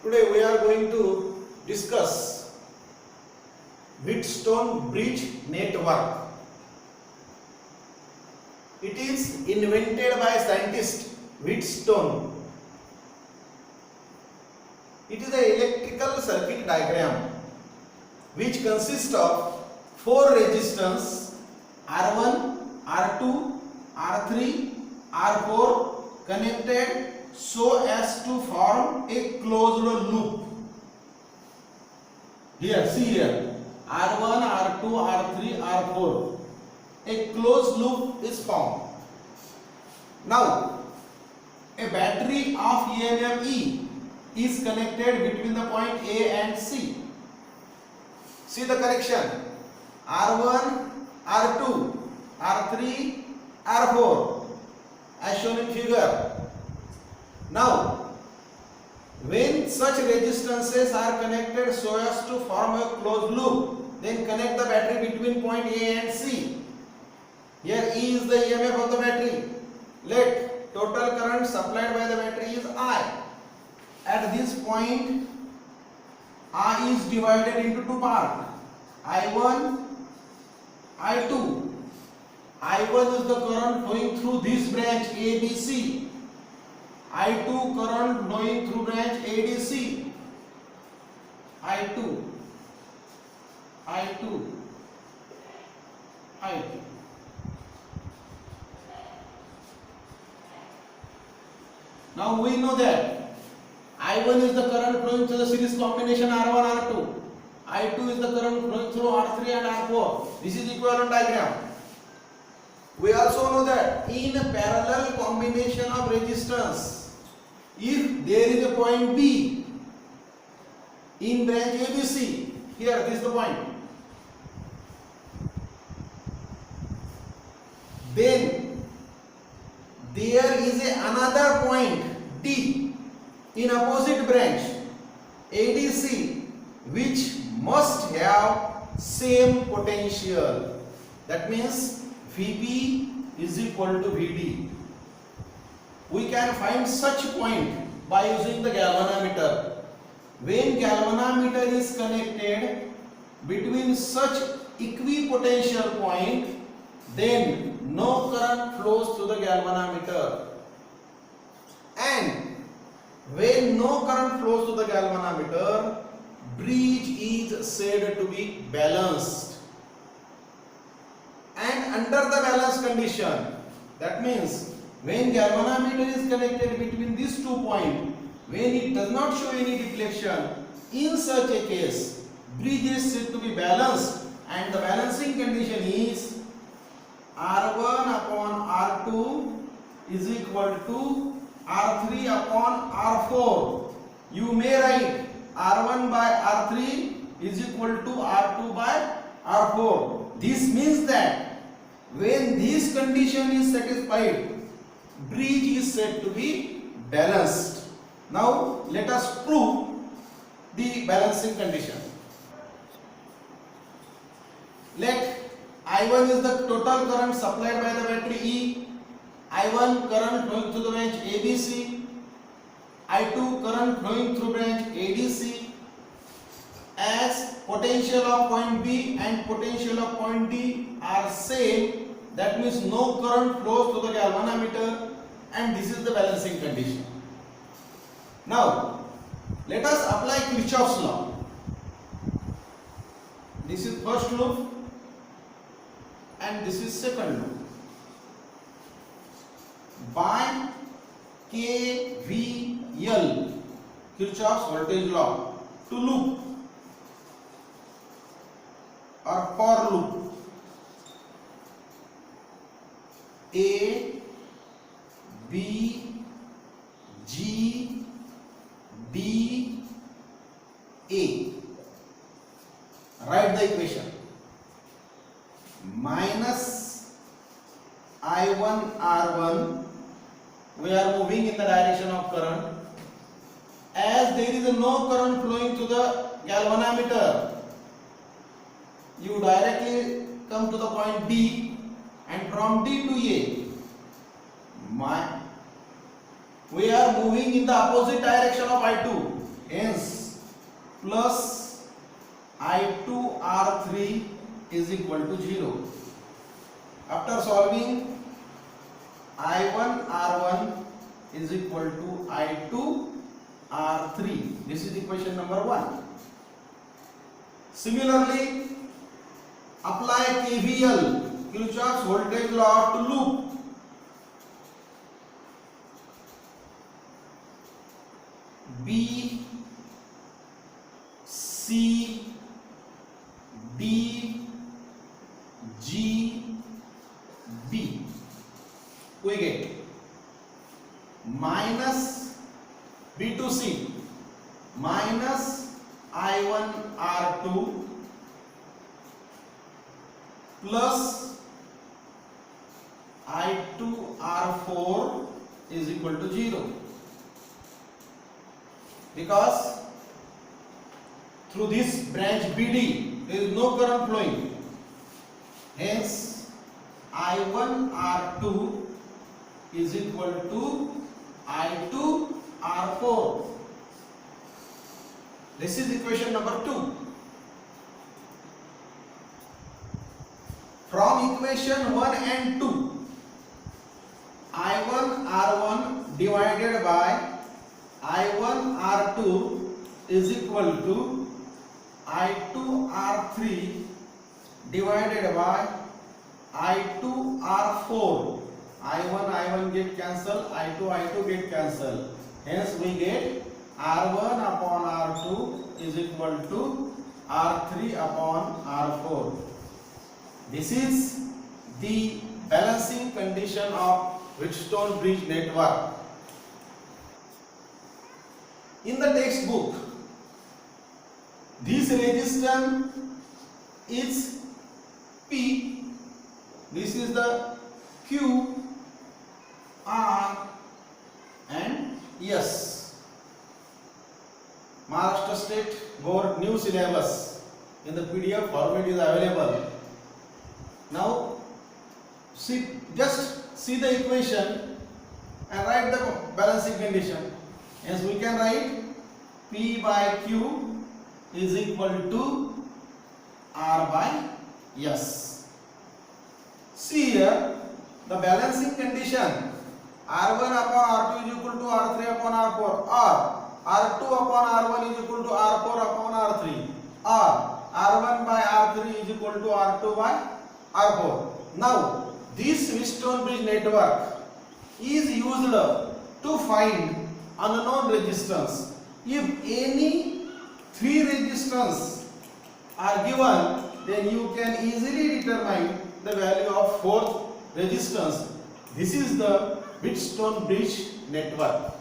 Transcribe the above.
Today we are going to discuss Wheatstone bridge network. It is invented by scientist Wheatstone. It is an electrical circuit diagram which consists of four resistors R1, R2, R3, R4 connected so as to form a closed loop. Here, see here, R1, R2, R3, R4. A closed loop is formed. Now, a battery of EMF E is connected between the point A and C. See the connection. R1, R2, R3, R4 as shown in figure. Now, when such resistances are connected so as to form a closed loop, then connect the battery between point A and C. Here E is the EMF of the battery. Let total current supplied by the battery is I. At this point, I is divided into two parts, I1, I2. I1 is the current flowing through this branch ABC. I2 current flowing through branch ADC. I2. Now we know that I1 is the current flowing through the series combination R1, R2. I2 is the current flowing through R3 and R4. This is equivalent diagram. We also know that in a parallel combination of resistance, if there is a point B in branch ABC, here this is the point, then there is another point D in opposite branch ADC which must have same potential. That means Vp is equal to Vd. We can find such point by using the galvanometer. When galvanometer is connected between such equipotential point, then no current flows through the galvanometer. And when no current flows through the galvanometer, bridge is said to be balanced. And under the balance condition, that means when galvanometer is connected between these 2 points, when it does not show any deflection, in such a case, bridge is said to be balanced, and the balancing condition is R1 upon R2 is equal to R3 upon R4. You may write R1 by R3 is equal to R2 by R4. This means that when this condition is satisfied, bridge is said to be balanced. Now let us prove the balancing condition. Let I1 is the total current supplied by the battery E, I1 current flowing through the branch ABC, I2 current flowing through branch ADC, as potential of point B and potential of point D are same, that means no current flows through the galvanometer, and this is the balancing condition. Now let us apply Kirchhoff's law. This is first loop and this is second loop. By KVL, Kirchhoff's voltage law, to loop or for loop, A, B, G, D, A. Write the equation. Minus I1 R1, we are moving in the direction of current. As there is no current flowing to the galvanometer, you directly come to the point D, and from D to A, we are moving in the opposite direction of I2. hence plus I2 R3 is equal to 0. After solving, I1 R1 is equal to I2 R3. This is equation number 1. Similarly, apply KVL, Kirchhoff's voltage law, to loop. B, C, D, G, B. We get minus B to C minus I1 R2 plus I2 R4 is equal to 0, because through this branch BD there is no current flowing. Hence I1 R2 is equal to I2 R4. This is equation number 2. From equation 1 and 2, I1 R1 divided by I1 R2 is equal to I2 R3 divided by I2 R4. I1 get cancelled, I2 get cancelled. Hence we get R1 upon R2 is equal to R3 upon R4. This is the balancing condition of Wheatstone bridge network. In the textbook, this resistance is P, this is the Q, R and S. Maharashtra State Board new syllabus in the PDF format is available. Now just see the equation and write the balancing condition. Hence we can write P by Q is equal to R by S. See here the balancing condition, R1 upon R2 is equal to R3 upon R4, or R2 upon R1 is equal to R4 upon R3, or R1 by R3 is equal to R2 by R4. Now this Wheatstone bridge network is used to find unknown resistance. If any three resistance are given, then you can easily determine the value of fourth resistance. This is the Wheatstone bridge network.